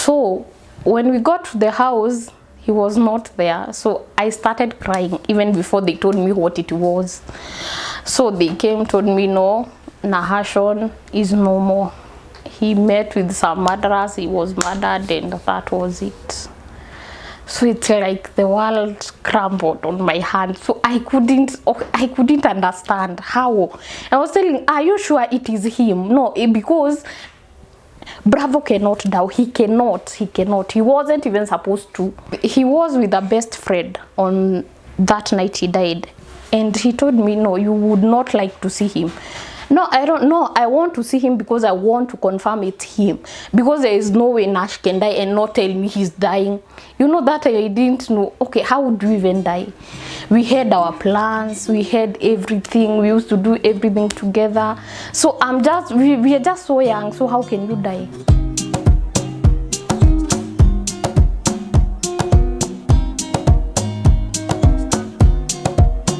So when we got to the house, he was not there. So I started crying even before they told me what it was. So they came, told me, no, Nahashon is no more. He met with some murderers, he was murdered, and that was it. So it's like the world crumbled on my hand. So I couldn't understand how. I was telling, are you sure it is him? No, because Bravo cannot die. He cannot. He wasn't even supposed to. He was with a best friend on that night he died. And he told me, no, you would not like to see him. No, I don't know. I want to see him because I want to confirm it's him. Because there is no way Nash can die and not tell me he's dying. You know that I didn't know. Okay, how would you even die? We had our plans. We had everything. We used to do everything together. So we are just so young. So how can you die?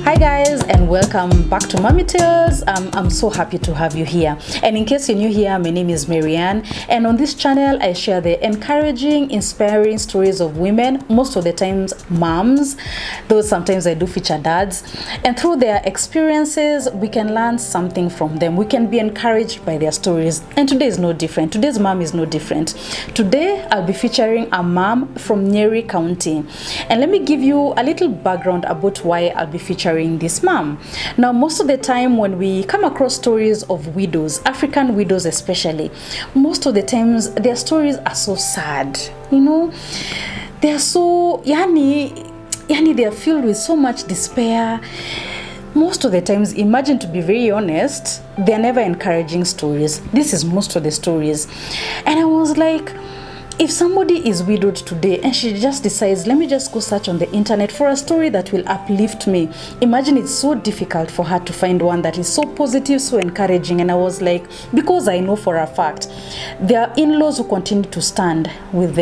Hi guys, and welcome back to Mommy Tales. I'm so happy to have you here. And in case you're new here, my name is Marianne, and on this channel I share the encouraging, inspiring stories of women, most of the times moms, though sometimes I do feature dads. And through their experiences, we can learn something from them. We can be encouraged by their stories. And today is no different. Today's mom is no different. Today I'll be featuring a mom from Nairobi County. And let me give you a little background about why I'll be featuring this mom. Now, most of the time when we come across stories of widows, African widows especially, most of the times their stories are so sad. You know, they are so yani they are filled with so much despair. Most of the times, imagine, to be very honest, they are never encouraging stories. This is most of the stories. And I was like, if somebody is widowed today and she just decides, let me just go search on the internet for a story that will uplift me, imagine it's so difficult for her to find one that is so positive, so encouraging. And I was like, because I know for a fact there are in-laws who continue to stand with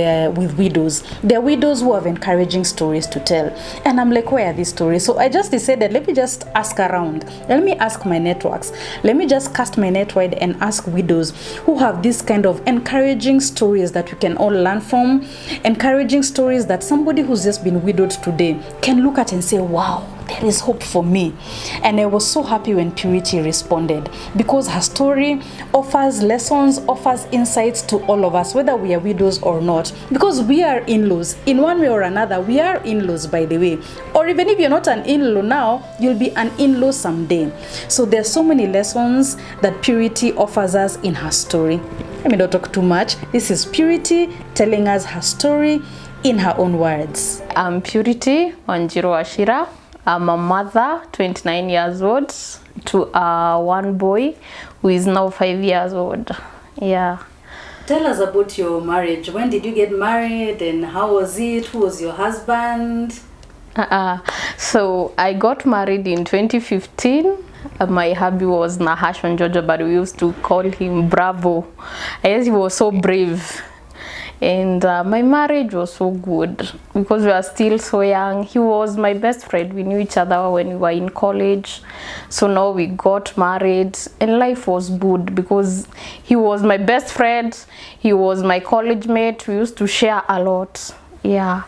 widows. There are widows who have encouraging stories to tell. And I'm like, where are these stories? So I just decided, let me just ask around. Let me ask my networks. Let me just cast my net wide and ask widows who have this kind of encouraging stories that we can all learn from, encouraging stories that somebody who's just been widowed today can look at and say, wow, there is hope for me. And I was so happy when Purity responded, because her story offers lessons, offers insights to all of us, whether we are widows or not, because we are in-laws in one way or another. We are in-laws, by the way, or even if you're not an in-law now, you'll be an in-law someday. So there's so many lessons that Purity offers us in her story. Let me not talk too much. This is Purity telling us her story in her own words. I'm Purity Wanjiru Ashira. I'm a mother, 29 years old, to one boy who is now 5 years old. Yeah. Tell us about your marriage. When did you get married and how was it? Who was your husband? So I got married in 2015. My hubby was Nahashon Georgia, but we used to call him Bravo. I guess he was so brave. And my marriage was so good because we were still so young. He was my best friend. We knew each other when we were in college. So now we got married and life was good because he was my best friend. He was my college mate. We used to share a lot. Yeah.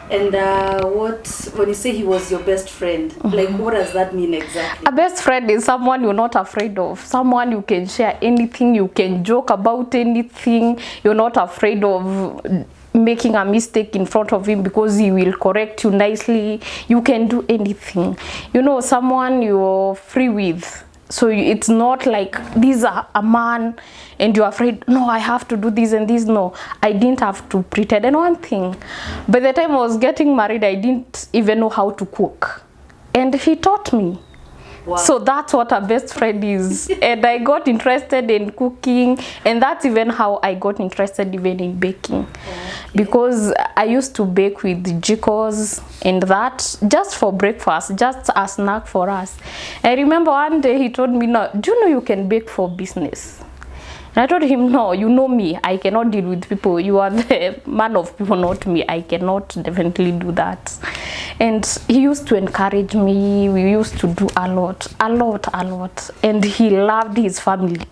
And when you say he was your best friend, like what does that mean exactly? A best friend is someone you're not afraid of, someone you can share anything, you can joke about anything, you're not afraid of making a mistake in front of him because he will correct you nicely. You can do anything. You know, someone you're free with. So it's not like this is a man and you're afraid, no, I have to do this and this. No, I didn't have to pretend. And one thing, by the time I was getting married, I didn't even know how to cook. And he taught me. Wow. So that's what a best friend is. And I got interested in cooking, and that's even how I got interested even in baking. Okay. Because I used to bake with jikos and that just for breakfast, just a snack for us. I remember one day he told me, no, do you know you can bake for business? And I told him, no, you know me, I cannot deal with people. You are the man of people, not me. I cannot definitely do that. And he used to encourage me. We used to do a lot. And he loved his family.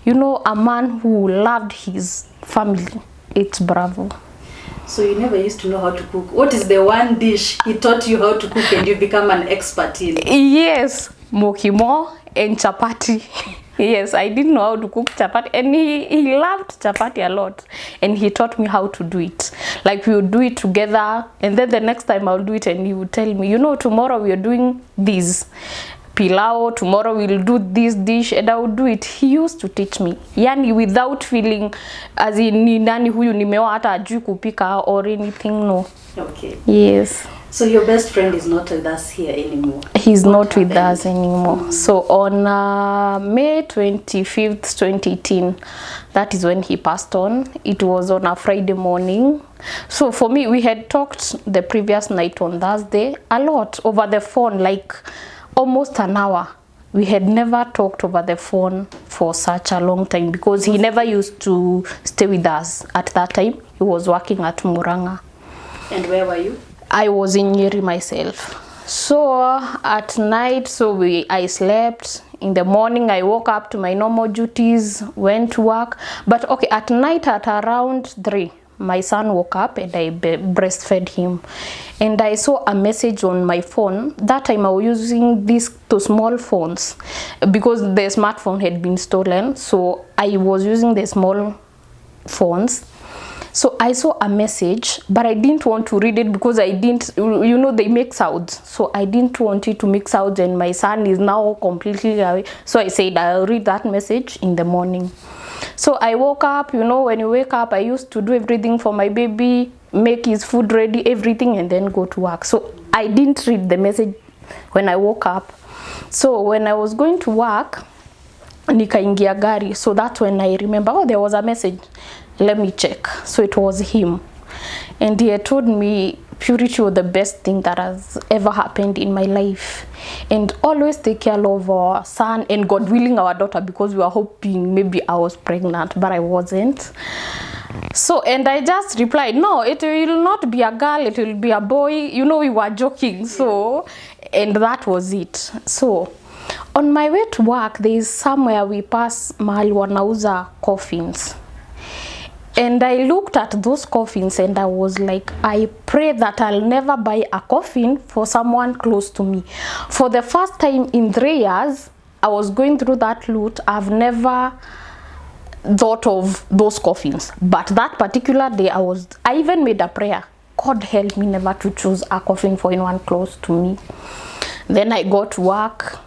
You know, a man who loved his family, it's Bravo. So you never used to know how to cook. What is the one dish he taught you how to cook and you become an expert in? Yes, mokimo and chapati. Yes, I didn't know how to cook chapati, and he loved chapati a lot, and he taught me how to do it. Like, we would do it together, and then the next time I'll do it, and he would tell me, you know, tomorrow we are doing this pilau, tomorrow we'll do this dish, and I would do it. He used to teach me, yani without feeling as in ni nani huyu nimeoa hata ajui kupika or anything. No. Okay. Yes. So your best friend is not with us here anymore. He's not with us anymore. So on May 25th, 2018, that is when he passed on. It was on a Friday morning. So for me, we had talked the previous night on Thursday a lot over the phone, like almost an hour. We had never talked over the phone for such a long time because he never used to stay with us at that time. He was working at Muranga. And where were you? I was in Nyeri myself. So at night, I slept. In the morning, I woke up to my normal duties, went to work. But okay, at night at around 3, my son woke up and I breastfed him. And I saw a message on my phone. That time I was using these two small phones because the smartphone had been stolen. So I was using the small phones. So I saw a message, but I didn't want to read it because I didn't, you know, they make sounds. So I didn't want it to make sounds, and my son is now completely away. So I said, I'll read that message in the morning. So I woke up, you know, when you wake up, I used to do everything for my baby, make his food ready, everything, and then go to work. So I didn't read the message when I woke up. So when I was going to work, nikaingia gari. So that's when I remember, oh, there was a message. Let me check. So it was him. And he had told me purity was the best thing that has ever happened in my life. And always take care of our son and God willing our daughter, because we were hoping maybe I was pregnant, but I wasn't. So, and I just replied, no, it will not be a girl, it will be a boy. You know, we were joking. So, and that was it. So, on my way to work, there is somewhere we pass mahali wanauza coffins. And I looked at those coffins and I was like, I pray that I'll never buy a coffin for someone close to me. For the first time in 3 years, I was going through that route. I've never thought of those coffins. But that particular day, I even made a prayer. God help me never to choose a coffin for anyone close to me. Then I got to work.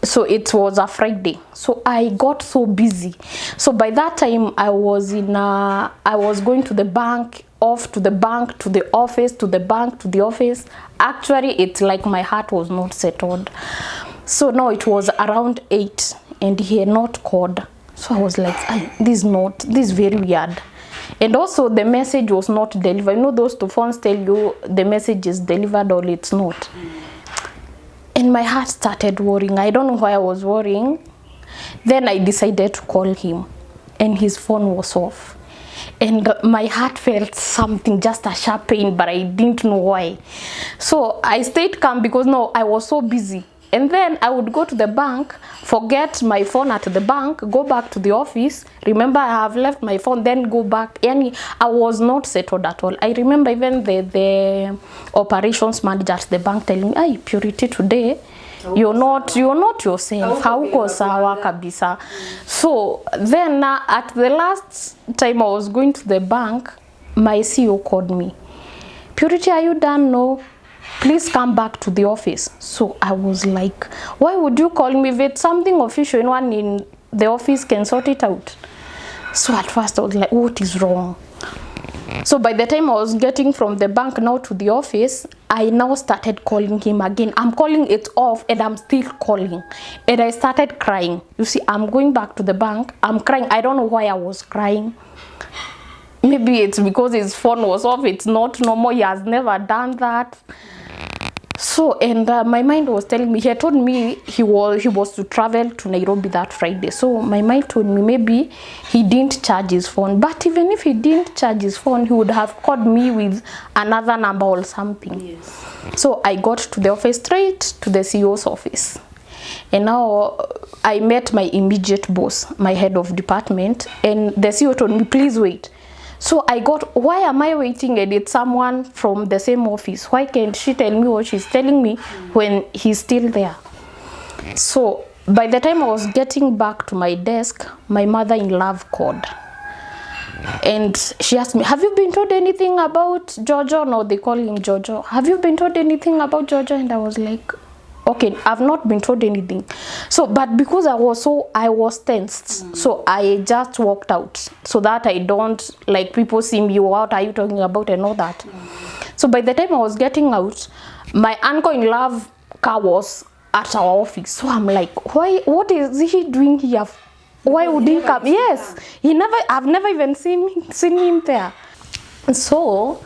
So it was a Friday. So I got so busy. So by that time I was going to the bank, off to the bank, to the office, to the bank, to the office. Actually, it's like my heart was not settled. So now it was around 8 and he had not called. So I was like, this is very weird. And also the message was not delivered. You know, those two phones tell you the message is delivered or it's not. And my heart started worrying. I don't know why I was worrying. Then I decided to call him and his phone was off. And my heart felt something, just a sharp pain, but I didn't know why. So I stayed calm because no, I was so busy. And then I would go to the bank, forget my phone at the bank, go back to the office, remember I have left my phone, then go back. And I was not settled at all. I remember even the operations manager at the bank telling me, "Ay, Purity, today you're not yourself. Hauko sawa kabisa." So then at the last time I was going to the bank, my CEO called me. "Purity, are you done?" "No. Please come back to the office." So I was like, why would you call me? If it's something official, anyone in the office can sort it out. So at first I was like, what is wrong? So by the time I was getting from the bank now to the office, I now started calling him again. I'm calling it off and I'm still calling. And I started crying. You see, I'm going back to the bank. I'm crying. I don't know why I was crying. Maybe it's because his phone was off. It's not normal. He has never done that. So, and my mind was telling me, he had told me he was to travel to Nairobi that Friday. So my mind told me maybe he didn't charge his phone. But even if he didn't charge his phone, he would have called me with another number or something. Yes. So I got to the office, straight to the CEO's office. And now I met my immediate boss, my head of department. And the CEO told me, please wait. So I got, why am I waiting and it's someone from the same office? Why can't she tell me what she's telling me when he's still there? So by the time I was getting back to my desk, my mother-in-law called. And she asked me, have you been told anything about Jojo? No, they call him Jojo. Have you been told anything about Jojo? And I was like, okay, I've not been told anything. So, but because I was tensed, so I just walked out so that I don't, like, people see me, what are you talking about and all that. So by the time I was getting out, my uncle-in-law car was at our office. So I'm like, why, what is he doing here? Why would he come? Yes, I've never even seen him there. So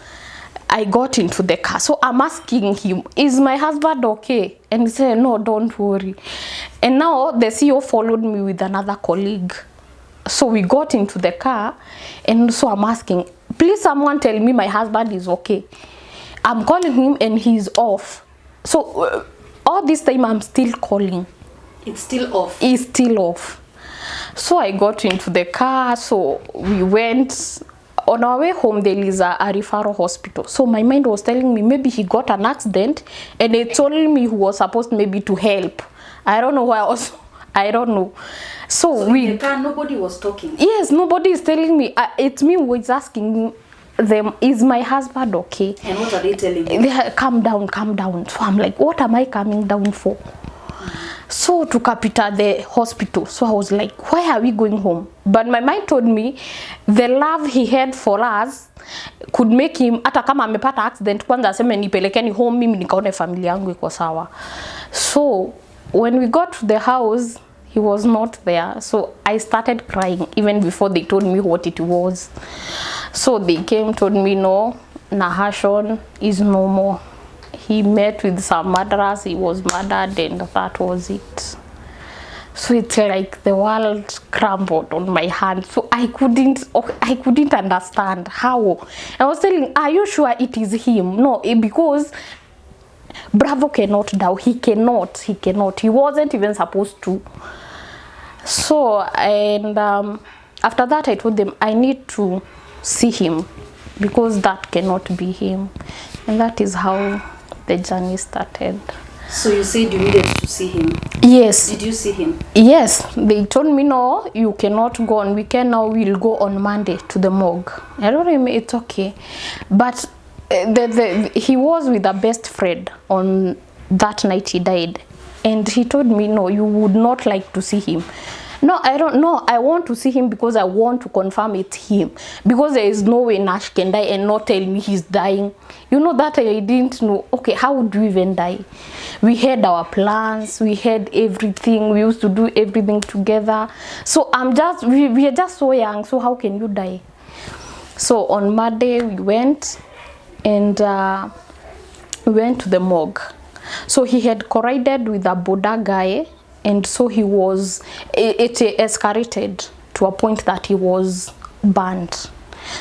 I got into the car. So I'm asking him, is my husband okay? And he said, no, don't worry. And now the CEO followed me with another colleague. So we got into the car, and so I'm asking, please someone tell me my husband is okay. I'm calling him and he's off. So all this time I'm still calling. It's still off. It's still off. So I got into the car, so we went. On our way home, there is a referral hospital. So my mind was telling me maybe he got an accident, and it told me he was supposed maybe to help. I don't know why I don't know. So we, in the car, nobody was talking. Yes, nobody is telling me. It's me who is asking them, is my husband okay? And what are they telling you? They calm down, calm down. So I'm like, what am I coming down for? So to Capita, the hospital. So I was like, why are we going home? But my mind told me the love he had for us could make him, hata kama amepata accident, kwanza aseme nipelekeni home, mimi nikaone familia yangu iko sawa. So when we got to the house, he was not there. So I started crying even before they told me what it was. So they came, told me, no, Nahashon is no more. He met with some murderers, he was murdered, and that was it. So it's like the world crumbled on my hand. So I couldn't understand how. I was telling, are you sure it is him? No, because Bravo cannot die. He cannot. He wasn't even supposed to. So, and after that I told them I need to see him because that cannot be him. And that is how the journey started. So you said you needed to see him? Yes. Did you see him? Yes. They told me, no, you cannot go on weekend. Now we'll go on Monday to the morgue. I don't know, it's okay. But he was with a best friend on that night he died. And he told me, no, you would not like to see him. No, I don't know. I want to see him because I want to confirm it's him. Because there is no way Nash can die and not tell me he's dying. You know that I didn't know. Okay, how would you even die? We had our plans. We had everything. We used to do everything together. So we are just so young. So how can you die? So on Monday we went and we went to the morgue. So he had collided with a Buddha guy. And so he was, it escalated to a point that he was burnt.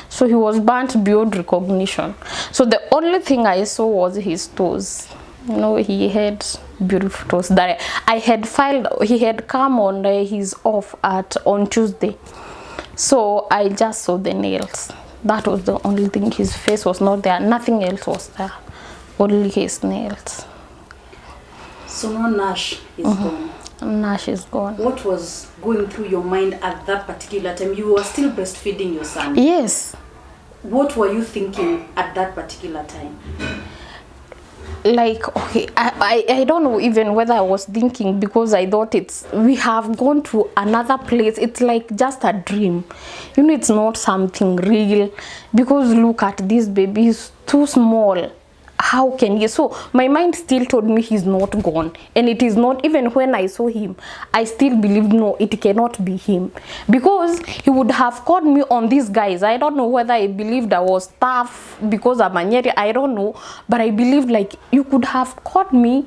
So he was burnt beyond recognition. So the only thing I saw was his toes. You know, he had beautiful toes that I had filed. He had come on his off on Tuesday. So I just saw the nails. That was the only thing. His face was not there. Nothing else was there. Only his nails. So now Nash is gone. Nash is gone. What was going through your mind at that particular time? You were still breastfeeding your son. Yes. What were you thinking at that particular time? Like, okay, I don't know even whether I was thinking, because I thought we have gone to another place. It's like just a dream. You know, it's not something real. Because look at this baby, he's too small. How can he? So my mind still told me he's not gone, and it is not. Even when I saw him, I still believed, no, it cannot be him, because he would have called me on these guys. I don't know whether I believed I was tough because I'm a Nyeri, I don't know, but I believed like you could have called me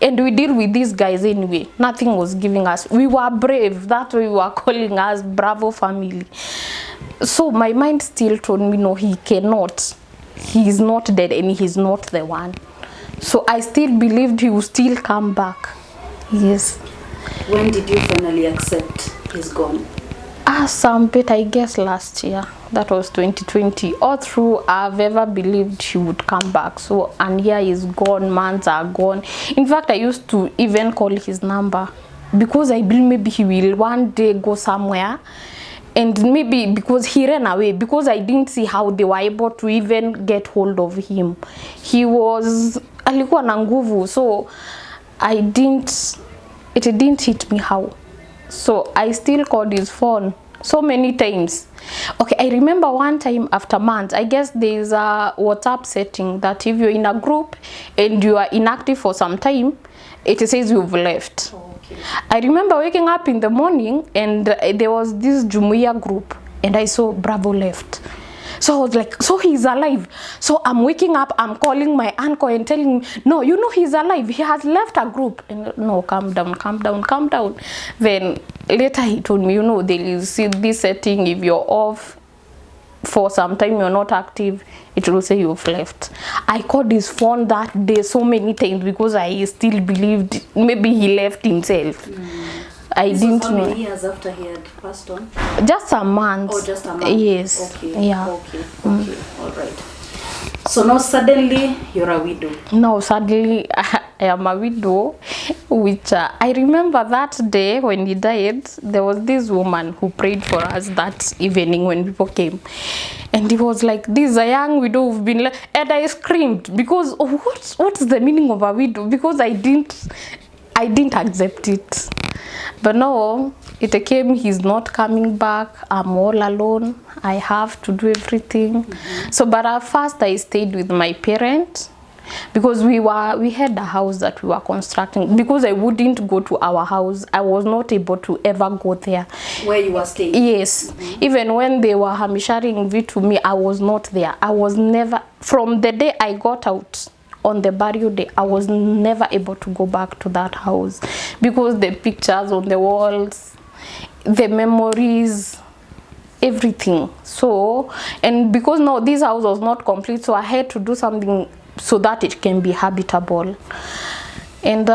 and we deal with these guys anyway. Nothing was giving us. We were brave. That's why we were calling us Bravo family. So my mind still told me, no, he cannot. He is not dead and he's not the one. So I still believed he would still come back. Yes. When did you finally accept he's gone? Some bit, I guess last year, that was 2020. All through, I've ever believed he would come back. So, and here he's gone, months are gone. In fact, I used to even call his number because I believe maybe he will one day go somewhere. And maybe because he ran away, because I didn't see how they were able to even get hold of him. He was alikuwa na nguvu, so it didn't hit me how. So I still called his phone so many times. Okay, I remember one time after months, I guess there's a WhatsApp setting that if you're in a group and you are inactive for some time, it says you've left. Okay. I remember waking up in the morning and there was this Jumuiya group and I saw Bravo left. So I was like, so he's alive. So I'm waking up, I'm calling my uncle and telling him, no, you know he's alive. He has left a group. And no, calm down, calm down, calm down. Then later he told me, you know, there is this setting, if you're off for some time, you're not active, it will say you've left. I called his phone that day so many times because I still believed maybe he left himself. I didn't know. How many years after he had passed on? Just a month. Oh, just a month. Yes. Okay. Yeah. Okay. Okay. All right. So now suddenly you're a widow. No, suddenly I am a widow, which I remember that day when he died, there was this woman who prayed for us that evening when people came. And he was like, this is a young widow who've been left. And I screamed because what's the meaning of a widow? Because I didn't accept it. But no, it came, he's not coming back, I'm all alone, I have to do everything. So, but at first I stayed with my parents because we had a house that we were constructing. Because I wouldn't go to our house, I was not able to ever go there. Where you were staying? Yes. Even when they were sharing it to me, I was not there. I was never, from the day I got out, on the burial day, I was never able to go back to that house because the pictures on the walls, the memories, everything. So, and because now this house was not complete, so I had to do something so that it can be habitable. And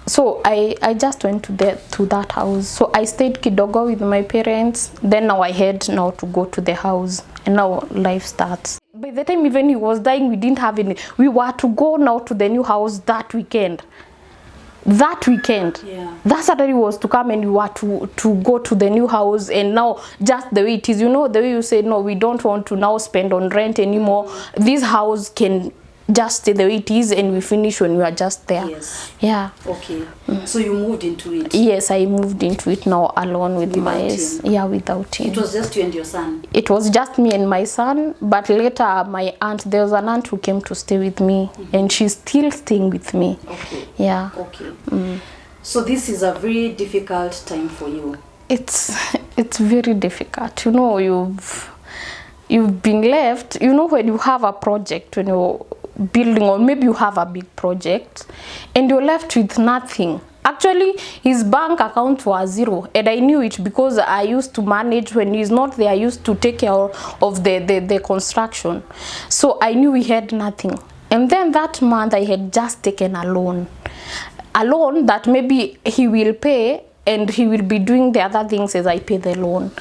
so I just went to that house. So I stayed kidogo with my parents. Then now I had now to go to the house, and now life starts. By the time even he was dying, we didn't have any. We were to go now to the new house that weekend. That weekend. Yeah. That Saturday was to come and we were to go to the new house. And now just the way it is, you know, the way you say, no, we don't want to now spend on rent anymore. This house can just stay the way it is and we finish when we are just there. Yes. Yeah. Okay. So you moved into it? Yes, I moved into it now alone with without him. Yeah, without him. It was just you and your son? It was just me and my son, but later my aunt, there was an aunt who came to stay with me and she's still staying with me. Okay. Yeah. Okay. So this is a very difficult time for you? It's very difficult. You know, you've been left, you know, when you have a project, when you're building, or maybe you have a big project and you're left with nothing. Actually, his bank account was zero, and I knew it because I used to manage when he's not there. I used to take care of the construction, so I knew we had nothing. And then that month I had just taken a loan that maybe he will pay and he will be doing the other things as I pay the loan.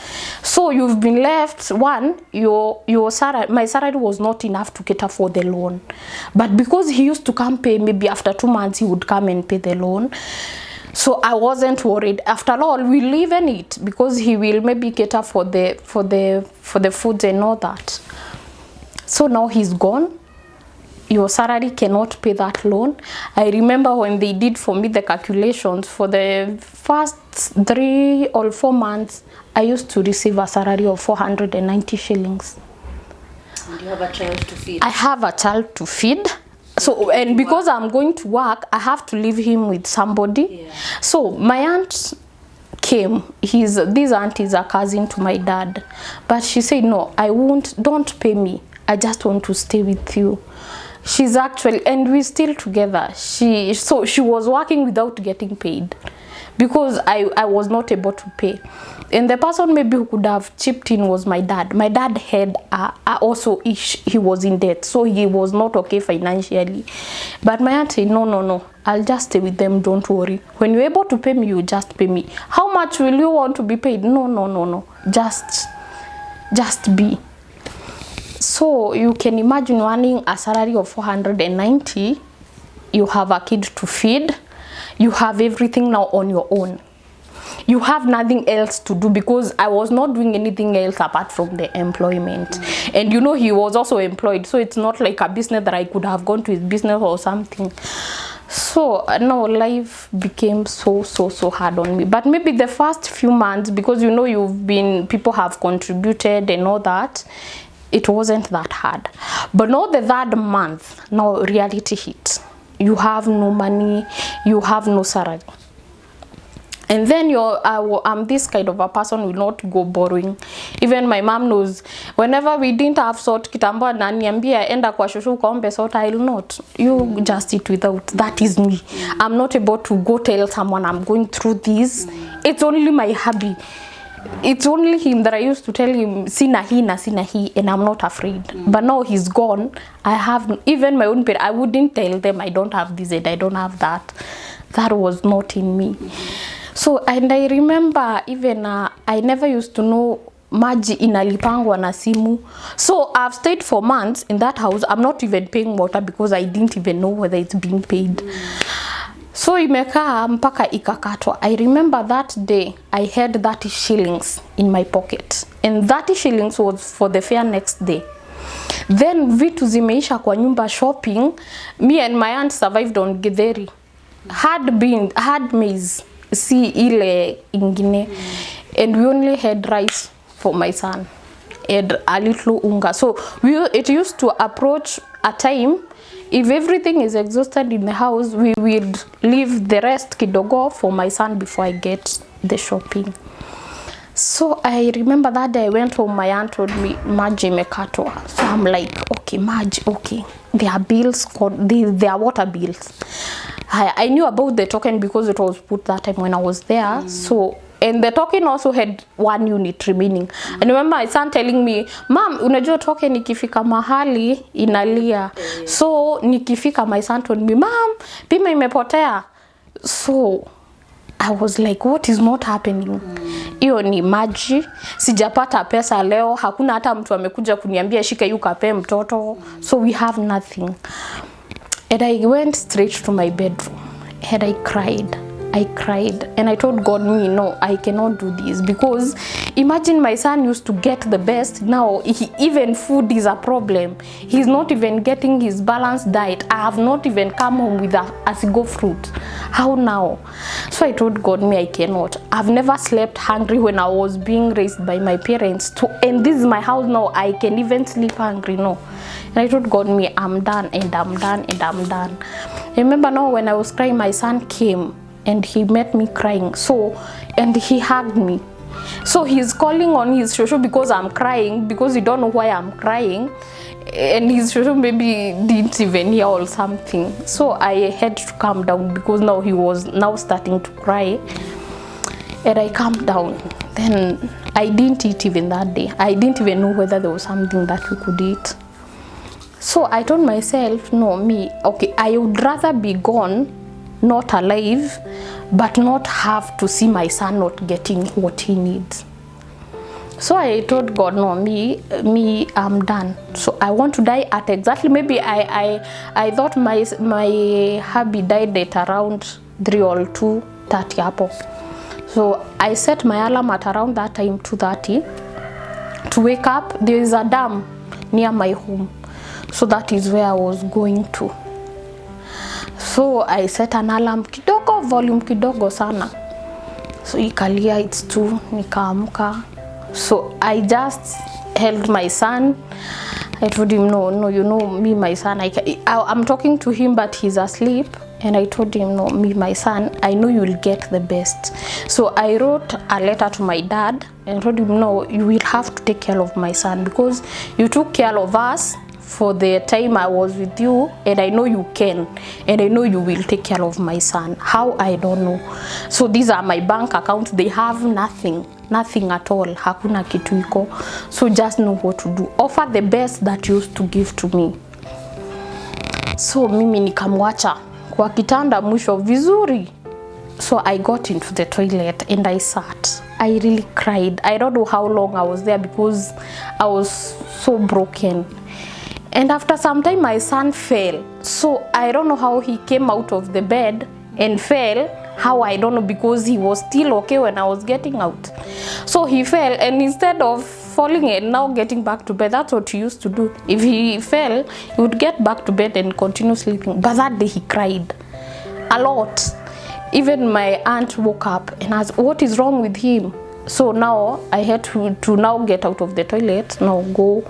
So you've been left, one, your salary, my salary was not enough to cater for the loan. But because he used to come pay, maybe after 2 months he would come and pay the loan. So I wasn't worried. After all, we live in it because he will maybe cater for the foods and all that. So now he's gone. Your salary cannot pay that loan. I remember when they did for me the calculations for the first 3 or 4 months, I used to receive a salary of 490 shillings. And you have a child to feed? I have a child to feed. So, and because I'm going to work, I have to leave him with somebody. Yeah. So my aunt came. This aunt is a cousin to my dad. But she said, no, don't pay me. I just want to stay with you. She's actually, and we're still together. She was working without getting paid because I was not able to pay. And the person maybe who could have chipped in was my dad. My dad had also he was in debt, so he was not okay financially. But my aunt said, no, I'll just stay with them, don't worry. When you're able to pay me, you just pay me. How much will you want to be paid? No. Just be. So you can imagine earning a salary of 490. You have a kid to feed. You have everything now on your own. You have nothing else to do, because I was not doing anything else apart from the employment. And you know, he was also employed, so it's not like a business that I could have gone to his business or something. So now life became so hard on me. But maybe the first few months, because you know, people have contributed and all that, it wasn't that hard. But now the third month, now reality hit. You have no money, you have no salary. And then I'm this kind of a person who will not go borrowing. Even my mom knows, whenever we didn't have salt, kitambo ananiambia enda kwa shushu kaombe salt, I will not. You just eat without. That is me. I'm not able to go tell someone I'm going through this. It's only my hubby. It's only him that I used to tell him, sina hi, and I'm not afraid. But now he's gone. I have, even my own parents, I wouldn't tell them I don't have this and I don't have that. That was not in me. So, and I remember even I never used to know maji inalipangwa na simu. So I've stayed for months in that house. I'm not even paying water because I didn't even know whether it's being paid. So imekaa mpaka ikakatwa. I remember that day I had 30 shillings in my pocket. And 30 shillings was for the fare next day. Then vitu zimeisha kwa nyumba shopping. Me and my aunt survived on githeri. Had maize. See ile ingine. And we only had rice for my son and a little unga. So it used to approach a time, if everything is exhausted in the house, we will leave the rest kidogo for my son before I get the shopping. So I remember that day I went home, my aunt told me maji imekatwa. So I'm like, okay, maji, okay. There are bills, there are water bills. I knew about the token because it was put that time when I was there. So, and the token also had 1 unit remaining. And remember my son telling me, Mom, unajua token nikifika mahali inalia. So nikifika, my son told me, Mom, pima imepotea. So I was like, what is not happening? Iyo ni maji. Sijapata pesa leo. Hakuna hata mtu amekuja kuniambia shika yu kape mtoto. So we have nothing. And I went straight to my bedroom and I cried and I told God, no, I cannot do this, because imagine my son used to get the best. Now even food is a problem. He's not even getting his balanced diet. I have not even come home with a asigo fruit. How now? So I told God, I cannot. I've never slept hungry when I was being raised by my parents. And this is my house now. I can even sleep hungry, no. And I told God, I'm done and I'm done and I'm done. I remember now when I was crying, my son came and he met me crying. So, and he hugged me. So he's calling on his shosho because I'm crying, because he don't know why I'm crying. And his shosho maybe didn't even hear or something. So I had to calm down because now he was now starting to cry. And I calmed down. Then I didn't eat even that day. I didn't even know whether there was something that we could eat. So I told myself, no, okay, I would rather be gone, not alive, but not have to see my son not getting what he needs. So I told God, no, I'm done. So I want to die at exactly, maybe I thought my hubby died at around 3 or 2:30 hapo. So I set my alarm at around that time, 2:30, to wake up. There is a dam near my home. So that is where I was going to. So I set an alarm kidogo, volume kidogo sana. So ikalia, it's 2, nikaamka. So I just held my son. I told him, no, you know, my son, I'm talking to him, but he's asleep. And I told him, no, my son, I know you will get the best. So I wrote a letter to my dad and told him, no, you will have to take care of my son, because you took care of us for the time I was with you, and I know you can, and I know you will take care of my son. How? I don't know. So these are my bank accounts. They have nothing at all. Hakuna kitu iko. So just know what to do. Offer the best that you used to give to me. So mimi nikamwacha kwa kitanda mwisho vizuri. So I got into the toilet and I sat. I really cried. I don't know how long I was there because I was so broken. And after some time my son fell. So I don't know how he came out of the bed and fell. How, I don't know, because he was still okay when I was getting out. So he fell, and instead of falling and now getting back to bed, that's what he used to do. If he fell, he would get back to bed and continue sleeping. But that day he cried a lot. Even my aunt woke up and asked, what is wrong with him? So now I had to now get out of the toilet, now go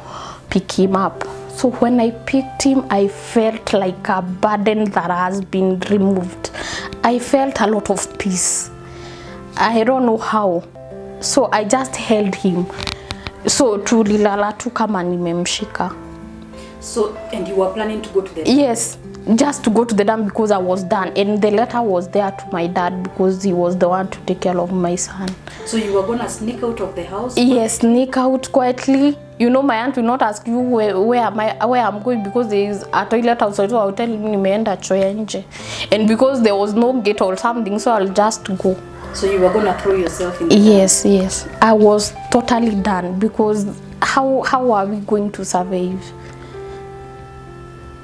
pick him up. So when I picked him, I felt like a burden that has been removed. I felt a lot of peace. I don't know how. So I just held him. So tulilala tu kama nimemshika. So, and you were planning to go to the dam? Yes, just to go to the dam because I was done. And the letter was there to my dad because he was the one to take care of my son. So you were going to sneak out of the house? Yes, sneak out quietly. You know, my aunt will not ask you where I'm going because there is a toilet outside. So I'll tell him nimeenda choo ya nje. And because there was no gate or something, so I'll just go. So you were going to throw yourself in the Yes, yes. I was totally done because how are we going to survive?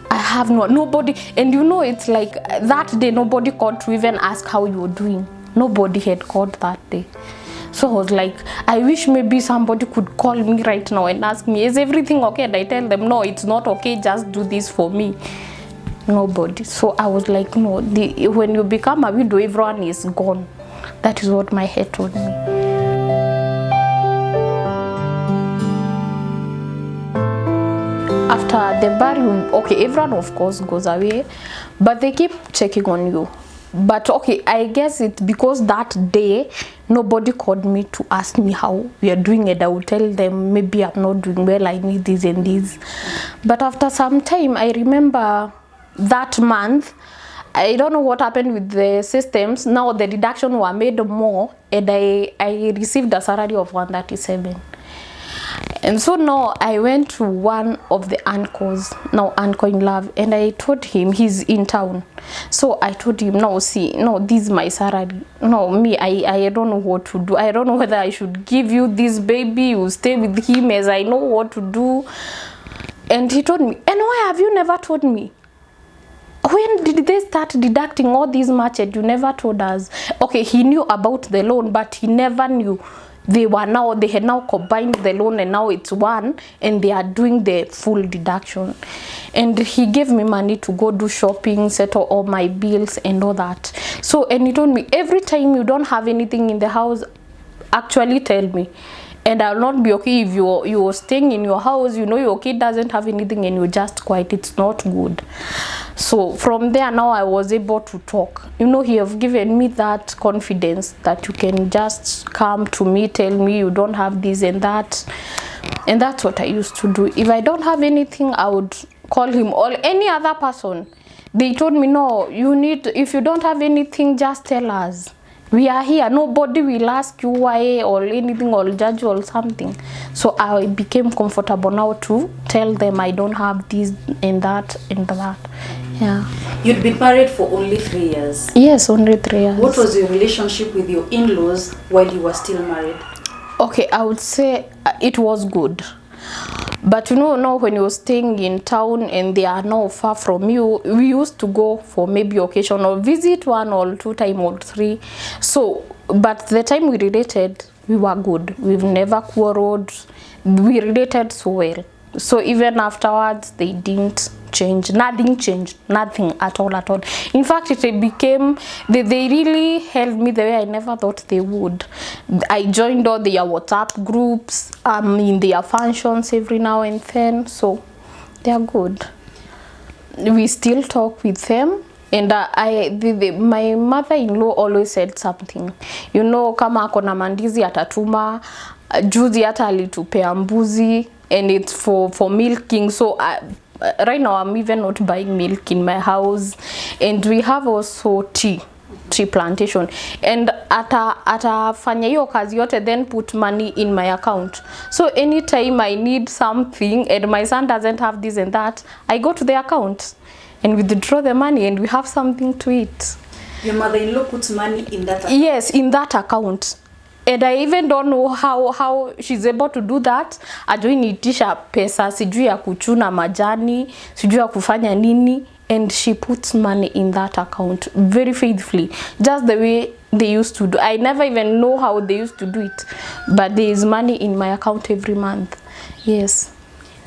I have nobody, and you know, it's like that day nobody called to even ask how you were doing. Nobody had called that day. So I was like, I wish maybe somebody could call me right now and ask me, is everything okay? And I tell them, no, it's not okay, just do this for me. Nobody. So I was like, no, when you become a widow, everyone is gone. That is what my head told me. After the burial, okay, everyone of course goes away, but they keep checking on you. But okay, I guess it's because that day nobody called me to ask me how we are doing, and I will tell them maybe I'm not doing well, I need this and this. But after some time, I remember that month, I don't know what happened with the systems. Now the deduction were made more, and I received a salary of 137. And so now I went to one of the uncles, now uncle in love, and I told him he's in town. So I told him, no, see, no, this is my salary. No, me, I don't know what to do. I don't know whether I should give you this baby, you stay with him as I know what to do. And he told me, and why have you never told me? When did they start deducting all this much and you never told us? Okay, he knew about the loan, but he never knew. They had now combined the loan and now it's one, and they are doing the full deduction. And he gave me money to go do shopping, settle all my bills and all that. So, and he told me, every time you don't have anything in the house, actually tell me. And I'll not be okay if you're staying in your house, you know your kid doesn't have anything and you're just quiet. It's not good. So from there now I was able to talk. You know, he have given me that confidence that you can just come to me, tell me you don't have this and that. And that's what I used to do. If I don't have anything, I would call him or any other person. They told me, no, if you don't have anything, just tell us. We are here. Nobody will ask you why or anything or judge you or something. So I became comfortable now to tell them I don't have this and that and that. Yeah. You'd been married for only 3 years. Yes, only 3 years. What was your relationship with your in-laws while you were still married? Okay, I would say it was good. But you know, now when you're staying in town and they are now far from you, we used to go for maybe occasional visit 1 or 2 times or 3. So, but the time we related, we were good. We've never quarreled. We related so well. So even afterwards, they didn't change. Nothing changed. Nothing at all, at all. In fact, it became, they really helped me the way I never thought they would. I joined all their WhatsApp groups, in their functions every now and then. So they are good. We still talk with them. And my mother-in-law always said something. You know, kama akona mandizi atatuma, juzi hata alitupea mbuzi, and it's for milking. So right now I'm even not buying milk in my house. And we have also tea plantation. And atafanya hiyo kazi yote, then put money in my account. So anytime I need something and my son doesn't have this and that, I go to the account. and withdraw the money, and we have something to eat. Your mother-in-law puts money in that account? Yes, in that account. And I even don't know how she's able to do that. Ajui niitisha pesa, sijui ya kuchuna majani, sijui ya kufanya nini, and she puts money in that account very faithfully, just the way they used to do. I never even know how they used to do it, but there is money in my account every month. Yes.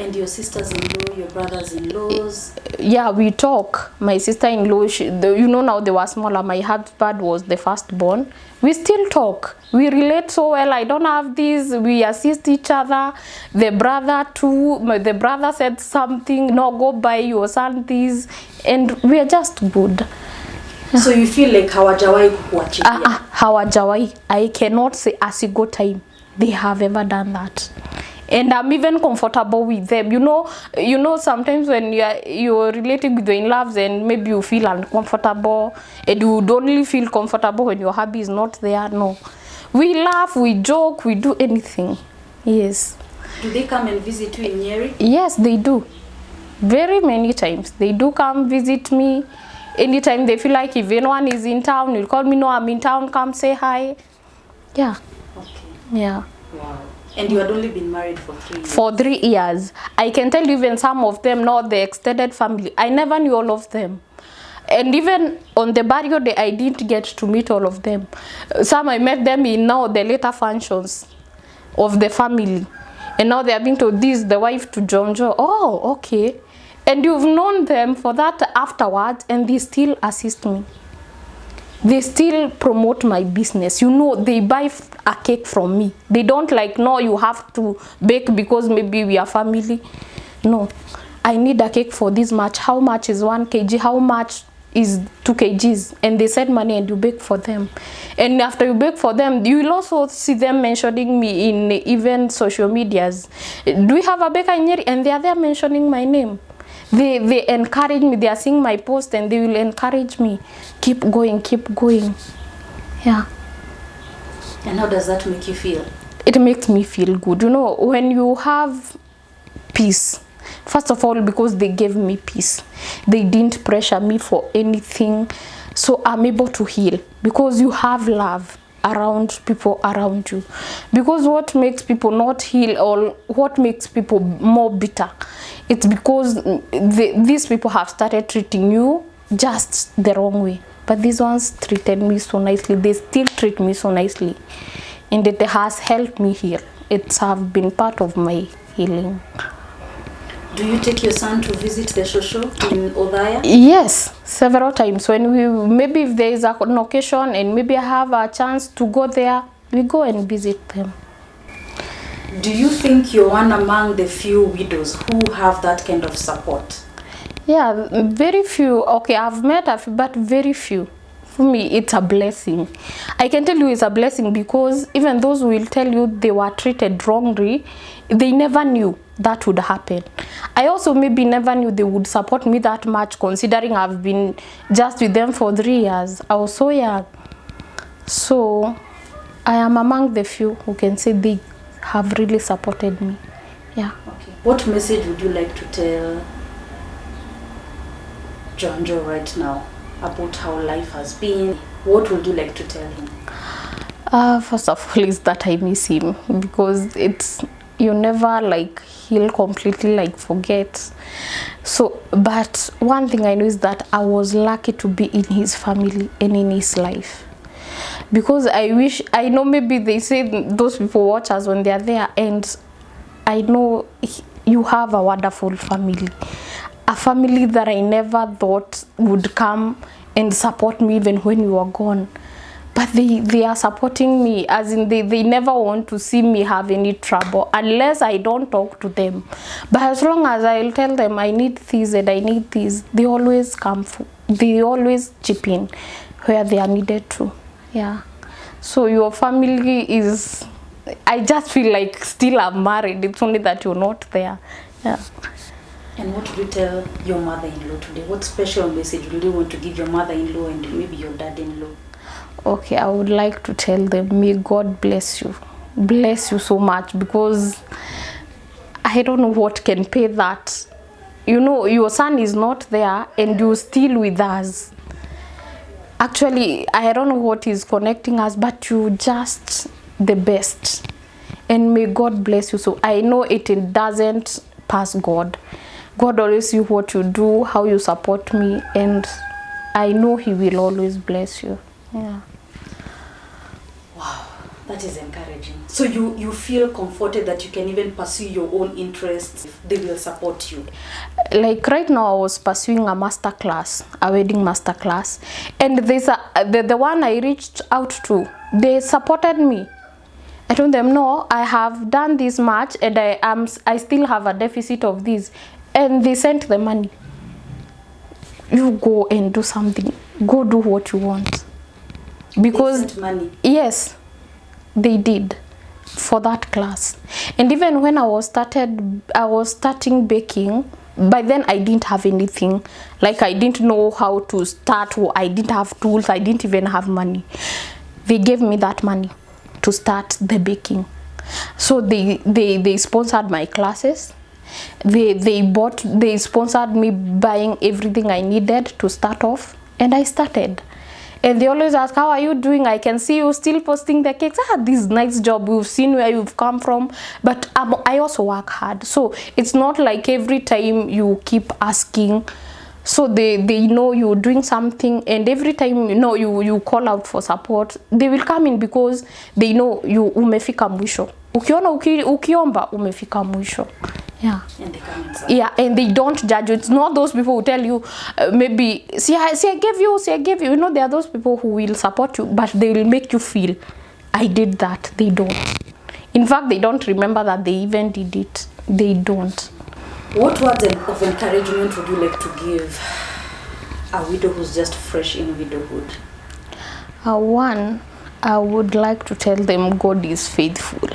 And your sisters-in-law, your brothers-in-laws? Yeah, we talk. My sister-in-law, you know, now they were smaller. My husband was the firstborn. We still talk. We relate so well. I don't have this. We assist each other. The brother too. The brother said something. No, go buy your son this. And we are just good. So you feel like hawajawai kukuachilia? Hawajawai. I cannot say a single time they have ever done that. And I'm even comfortable with them. You know, sometimes when you're relating with your in-laws and maybe you feel uncomfortable, and you would only feel comfortable when your hubby is not there. No. We laugh, we joke, we do anything. Yes. Do they come and visit you in Nyeri? Yes, they do. Very many times. They do come visit me. Anytime they feel like if anyone is in town, you'll call me, no, I'm in town, come say hi. Yeah. Okay. Yeah. Wow. And you had only been married for 3 years? For 3 years. I can tell you even some of them, not the extended family. I never knew all of them. And even on the burial day, I didn't get to meet all of them. Some I met them in now the later functions of the family. And now they are being told, this is the wife to John Joe. Oh, okay. And you've known them for that afterwards, and they still assist me. They still promote my business. You know, they buy a cake from me. They don't like, no, you have to bake because maybe we are family. No, I need a cake for this much. How much is 1 kg? How much is 2 kgs? And they send money and you bake for them. And after you bake for them, you will also see them mentioning me in even social medias. Do we have a baker in Nyeri? And they are there mentioning my name. They encourage me. They are seeing my post and they will encourage me. Keep going, keep going. Yeah. And how does that make you feel? It makes me feel good. You know, when you have peace, first of all, because they gave me peace. They didn't pressure me for anything. So I'm able to heal because you have love around people around you. Because what makes people not heal or what makes people more bitter, it's because these people have started treating you just the wrong way. But these ones treated me so nicely. They still treat me so nicely. And it has helped me heal. It's have been part of my healing. Do you take your son to visit the shosho in Odaya? Yes, several times. When maybe if there is an occasion and maybe I have a chance to go there, we go and visit them. Do you think you're one among the few widows who have that kind of support? Yeah, very few. Okay, I've met a few, but very few. For me, it's a blessing. I can tell you it's a blessing because even those who will tell you they were treated wrongly, they never knew that would happen. I also maybe never knew they would support me that much, considering I've been just with them for 3 years. I was so young. So I am among the few who can say they have really supported me. Yeah. Okay. What message would you like to tell Jonjo right now about how life has been? What would you like to tell him? First of all is that I miss him because you never like heal completely, like forget. So, but one thing I know is that I was lucky to be in his family and in his life. Because I know maybe they say those people watch us when they are there, and I know you have a wonderful family. A family that I never thought would come and support me even when you are gone. But they are supporting me, as in they never want to see me have any trouble unless I don't talk to them. But as long as I'll tell them I need this and I need this, they always come, they always chip in where they are needed to. Yeah. So your family is, I just feel like still I'm married. It's only that you're not there. Yeah. And what would you tell your mother-in-law today? What special message would you want to give your mother-in-law and maybe your dad-in-law? Okay, I would like to tell them, may God bless you. Bless you so much, because I don't know what can pay that. you know your son is not there and you're still with us. Actually, I don't know what is connecting us, but you just the best. And may God bless you. So I know it doesn't pass God. God always see what you do, how you support me, and I know he will always bless you. Yeah. Wow, that is encouraging. So you feel comforted that you can even pursue your own interests if they will support you? Like right now, I was pursuing a master class, a wedding master class, and there's the one I reached out to, they supported me. I told them, no, I have done this much and I still have a deficit of this, and they sent the money. You go and do something, go do what you want. Because they sent money? Yes, they did for that class. And even when I was starting baking, by then I didn't have anything. Like I didn't know how to start, or I didn't have tools, I didn't even have money. They gave me that money to start the baking. So they sponsored my classes. They sponsored me buying everything I needed to start off, and I started. And they always ask, how are you doing? I can see you still posting the cakes. This nice job. We've seen where you've come from. But I also work hard. So it's not like every time you keep asking. So they know you're doing something, and every time you call out for support, they will come in because they know you umefika mwisho. Ukiona ukiomba umefika mwisho. Yeah. And they come inside. Yeah, and they don't judge you. It's not those people who tell you, maybe, see I gave you. You know, there are those people who will support you, but they will make you feel, I did that. They don't. In fact, they don't remember that they even did it. They don't. What words of encouragement would you like to give a widow who's just fresh in widowhood? One, I would like to tell them God is faithful.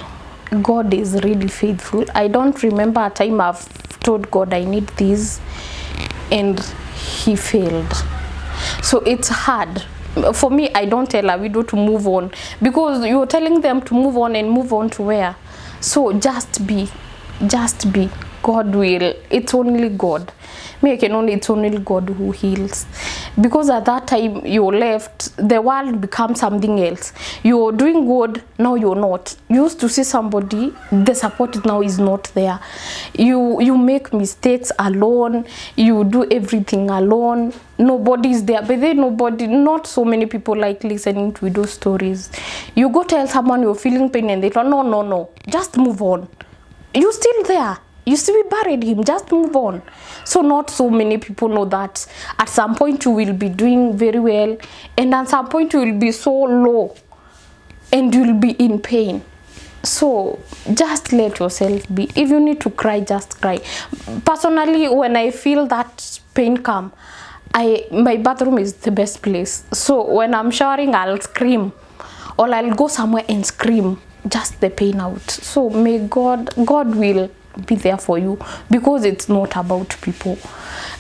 God is really faithful. I don't remember a time I've told God I need this and he failed. So it's hard. For me, I don't tell a widow to move on, because you're telling them to move on, and move on to where? So just be. God will. It's only God. It's only God who heals. Because at that time you left, the world becomes something else. You're doing good, now you're not. You used to see somebody, the support now is not there. You make mistakes alone, you do everything alone, nobody is there. But then not so many people like listening to those stories. You go tell someone you're feeling pain and they go, no, just move on. You're still there. You still buried him, just move on. So not so many people know that at some point you will be doing very well, and at some point you will be so low and you will be in pain. So just let yourself be. If you need to cry, just cry. Personally, when I feel that pain come, my bathroom is the best place. So when I'm showering, I'll scream, or I'll go somewhere and scream, just the pain out. So may God will be there for you, because it's not about people.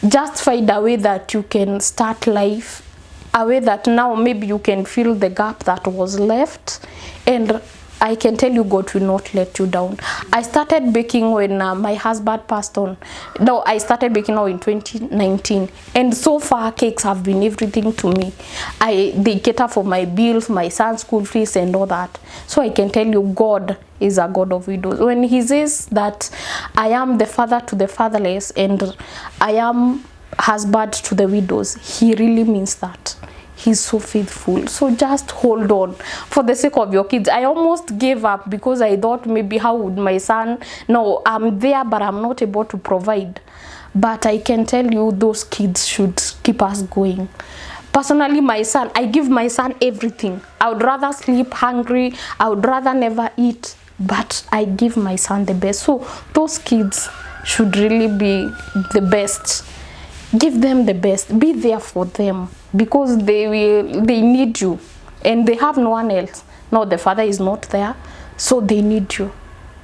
Just find a way that you can start life, a way that now maybe you can fill the gap that was left, and I can tell you God will not let you down. I started baking when my husband passed on. No, I started baking now in 2019, and so far cakes have been everything to me. They cater for my bills, my son's school fees and all that. So I can tell you God is a God of widows. When he says that I am the father to the fatherless and I am husband to the widows, he really means that. He's so faithful. So just hold on for the sake of your kids. I almost gave up because I thought maybe how would my son, no, I'm there but I'm not able to provide. But I can tell you those kids should keep us going. Personally, my son, I give my son everything. I would rather sleep hungry. I would rather never eat, but I give my son the best. So those kids should really be the best. Give them the best. Be there for them, because they need you, and they have no one else. No, the father is not there, so they need you.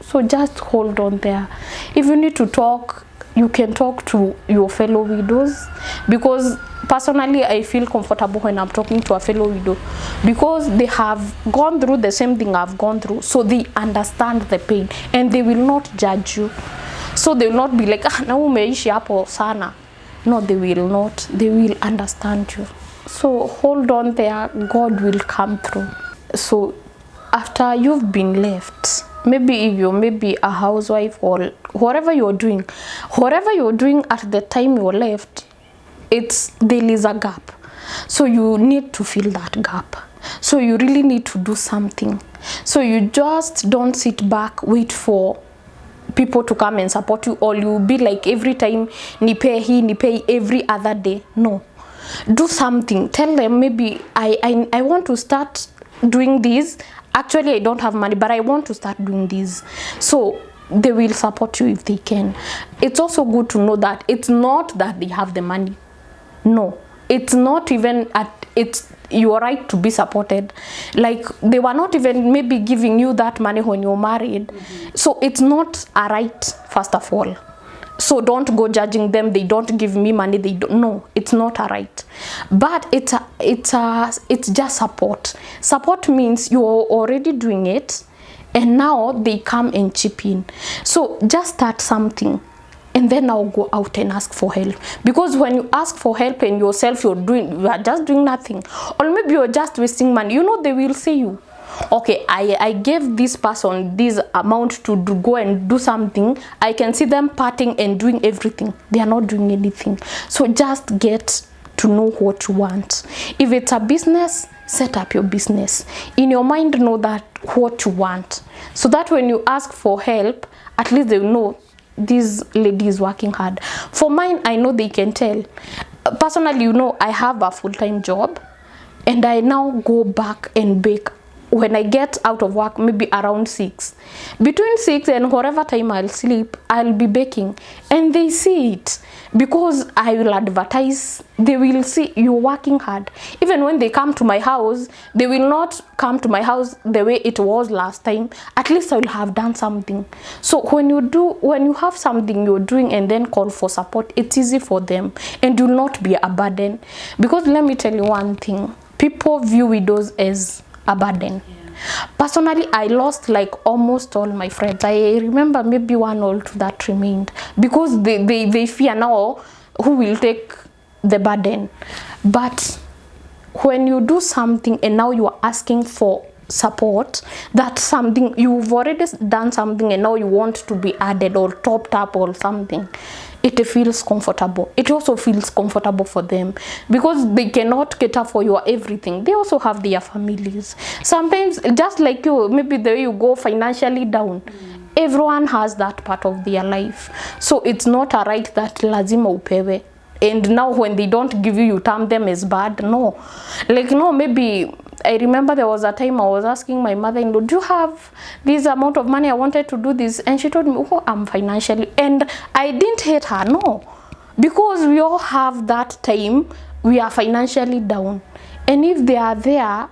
So just hold on there. If you need to talk, you can talk to your fellow widows, because personally I feel comfortable when I'm talking to a fellow widow, because they have gone through the same thing I've gone through, so they understand the pain and they will not judge you. So they will not be like, na umeishi hapo sana. No, they will not. They will understand you. So hold on there, God will come through. So after you've been left, maybe if you're maybe a housewife or whatever you're doing at the time you're left, there is a gap. So you need to fill that gap. So you really need to do something. So you just don't sit back, wait for people to come and support you, or you'll be like every time nipe every other day. No, do something. Tell them, maybe I want to start doing this. Actually, I don't have money, but I want to start doing this. So they will support you if they can. It's also good to know that it's not that they have the money. No, it's not even it's your right to be supported. Like, they were not even maybe giving you that money when you're married. So it's not a right, first of all. So don't go judging them. They don't give me money. They don't. No, it's not a right. But it's just support. Support means you're already doing it, and now they come and chip in. So just start something, and then I'll go out and ask for help. Because when you ask for help and yourself you are just doing nothing, or maybe you're just wasting money, you know, they will say you, okay, I gave this person this amount to go and do something. I can see them parting and doing everything. They are not doing anything. So just get to know what you want. If it's a business, set up your business. In your mind, know that what you want, so that when you ask for help, at least they will know this lady is working hard. For mine, I know they can tell. Personally, you know, I have a full-time job, and I now go back and bake when I get out of work, maybe around 6. Between 6 and whatever time I'll sleep, I'll be baking, and they see it. Because I will advertise, they will see you're working hard. Even when they come to my house, they will not come to my house the way it was last time. At least I will have done something. So when you have something you're doing and then call for support, it's easy for them, and do not be a burden. Because let me tell you one thing, people view widows as a burden. Personally, I lost like almost all my friends. I remember maybe 1 or 2 that remained, because they fear now who will take the burden. But when you do something and now you are asking for support, that's something you've already done something, and now you want to be added or topped up or something, it feels comfortable. It also feels comfortable for them, because they cannot cater for your everything. They also have their families. Sometimes, just like you, maybe the way you go financially down, everyone has that part of their life. So it's not a right that lazima upewe. And now when they don't give you, you term them as bad. No. Like, no, maybe I remember there was a time I was asking my mother-in-law, do you have this amount of money? I wanted to do this. And she told me, oh, I'm financially. And I didn't hate her, no. Because we all have that time, we are financially down. And if they are there,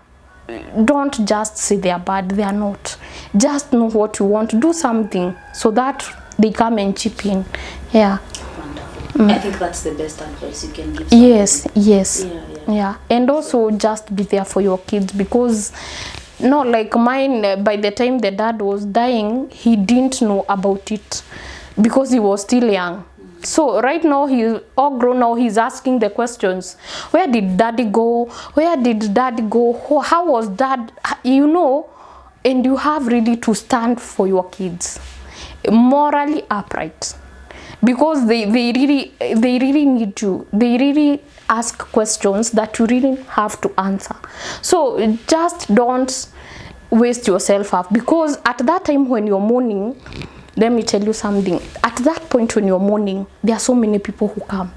don't just say they are bad. They are not. Just know what you want. Do something so that they come and chip in. Yeah. I think that's the best advice you can give somebody. Yes. Yeah. And also just be there for your kids, because no, like mine, by the time the dad was dying, he didn't know about it because he was still young. So right now he's all grown. Now he's asking the questions. Where did daddy go? Where did daddy go? How was dad? You know, and you have really to stand for your kids, morally upright. Because they really need you. They really ask questions that you really have to answer. So just don't waste yourself up, because at that time when you're mourning, let me tell you something. At that point when you're mourning, there are so many people who come.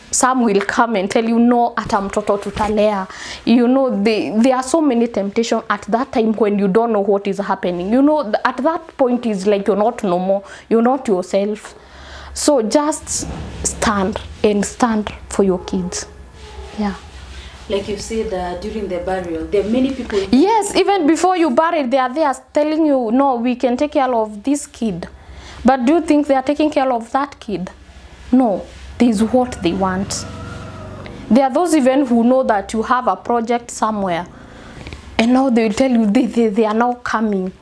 Some will come and tell you, no, ata mtoto tutalea. You know, there are so many temptations at that time when you don't know what is happening. You know, at that point is like you're not normal. You're not yourself. So just stand for your kids. Yeah. Like you said, during the burial, there are many people. Yes, even before you bury, they are there telling you, no, we can take care of this kid. But do you think they are taking care of that kid? No, this is what they want. There are those even who know that you have a project somewhere, and now they will tell you they are now coming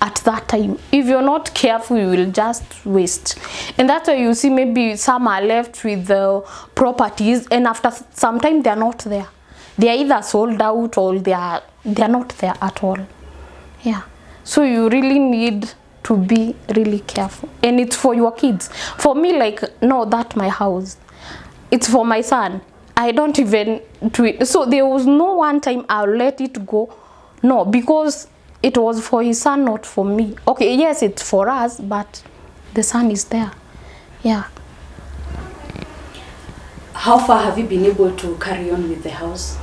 at that time. If you're not careful, you will just waste. And that's why you see maybe some are left with the properties, and after some time they're not there. They are either sold out or they're not there at all. Yeah. So you really need to be really careful. And it's for your kids. For me, like, no, that's my house. It's for my son. I don't even do it. So there was no one time I'll let it go. No, because it was for his son, not for me. Okay, yes, it's for us, but the son is there. Yeah. How far have you been able to carry on with the house?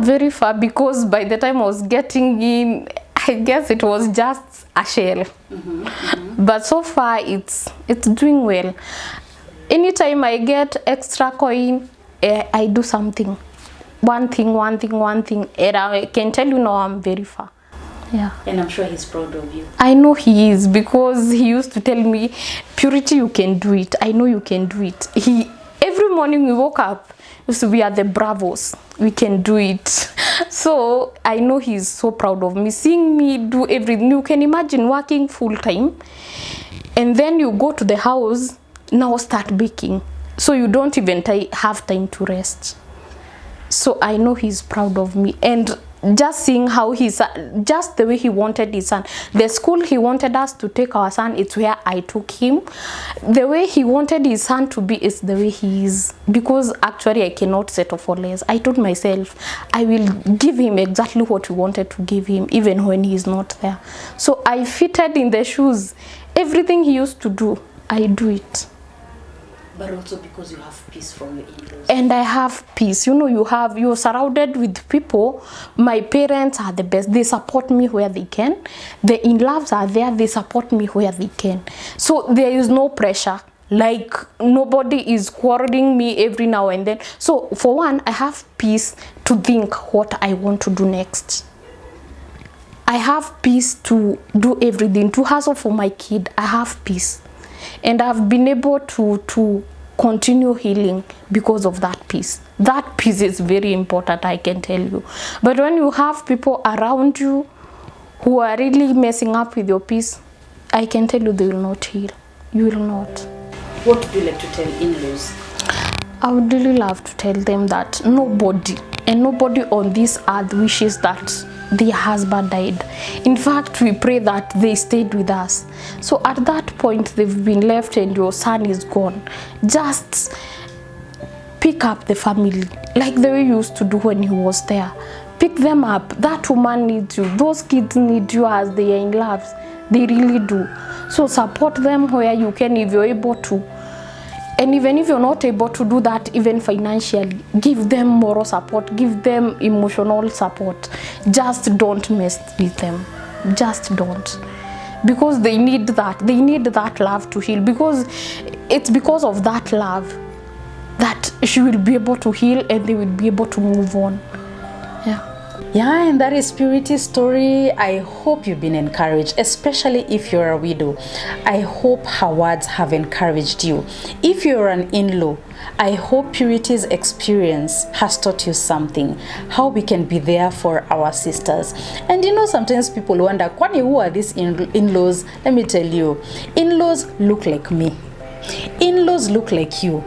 Very far, because by the time I was getting in, I guess it was just a shell. But so far it's doing well. Anytime I get extra coin, I do something. One thing, and I can tell you now I'm very far. Yeah. And I'm sure he's proud of you. I know he is, because he used to tell me, Purity, you can do it. I know you can do it. Every morning we woke up, we are the bravos. We can do it. So I know he's so proud of me, seeing me do everything. You can imagine working full time, and then you go to the house, now start baking. So you don't even have time to rest. So I know he's proud of me. And just seeing how just the way he wanted his son, the school he wanted us to take our son, it's where I took him. The way he wanted his son to be is the way he is, because actually I cannot settle for less. I told myself I will give him exactly what we wanted to give him, even when he's not there. So I fitted in the shoes. Everything he used to do, I do it. But also because you have peace from your in-laws. And I have peace. You know, you're surrounded with people. My parents are the best. They support me where they can. The in-laws are there. They support me where they can. So there is no pressure. Like, nobody is quarreling me every now and then. So for one, I have peace to think what I want to do next. I have peace to do everything, to hustle for my kid. I have peace. And I've been able to continue healing because of that peace. That peace is very important, I can tell you. But when you have people around you who are really messing up with your peace, I can tell you they will not heal. You will not. What would you like to tell in-laws? I would really love to tell them that nobody on this earth wishes that their husband died. In fact, we pray that they stayed with us. So at that point, they've been left and your son is gone. Just pick up the family like the way you used to do when he was there. Pick them up. That woman needs you. Those kids need you as they are in love. They really do. So support them where you can, if you're able to. And even if you're not able to do that, even financially, give them moral support, give them emotional support. Just don't mess with them. Just don't. Because they need that. They need that love to heal. Because it's because of that love that she will be able to heal and they will be able to move on. Yeah. Yeah, and that is Purity's story. I hope you've been encouraged, especially if you're a widow. I hope her words have encouraged you. If you're an in-law, I hope Purity's experience has taught you something, how we can be there for our sisters. And you know, sometimes people wonder, Kwani, who are these in-laws? Let me tell you, in-laws look like me. In-laws look like you.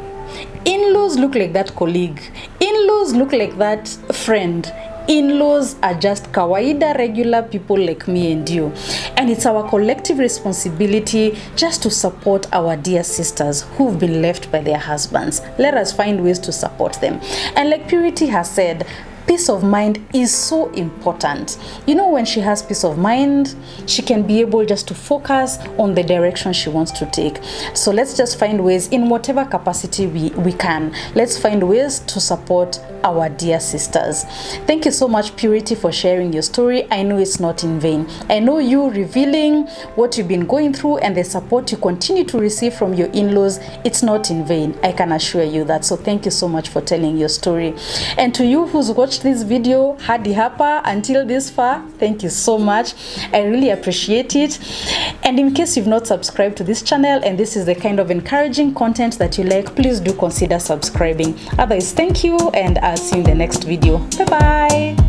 In-laws look like that colleague. In-laws look like that friend. In-laws are just kawaida, regular people like me and you. And it's our collective responsibility just to support our dear sisters who've been left by their husbands. Let us find ways to support them. And like Purity has said, peace of mind is so important. You know, when she has peace of mind, she can be able just to focus on the direction she wants to take. So let's just find ways in whatever capacity we can. Let's find ways to support our dear sisters. Thank you so much, Purity, for sharing your story. I know it's not in vain. I know you revealing what you've been going through and the support you continue to receive from your in-laws, it's not in vain. I can assure you that. So thank you so much for telling your story. And to you who's watched this video hadi hapa until this far, thank you so much. I really appreciate it. And in case you've not subscribed to this channel and this is the kind of encouraging content that you like, please do consider subscribing. Otherwise, thank you, and I'll see you in the next video. Bye bye.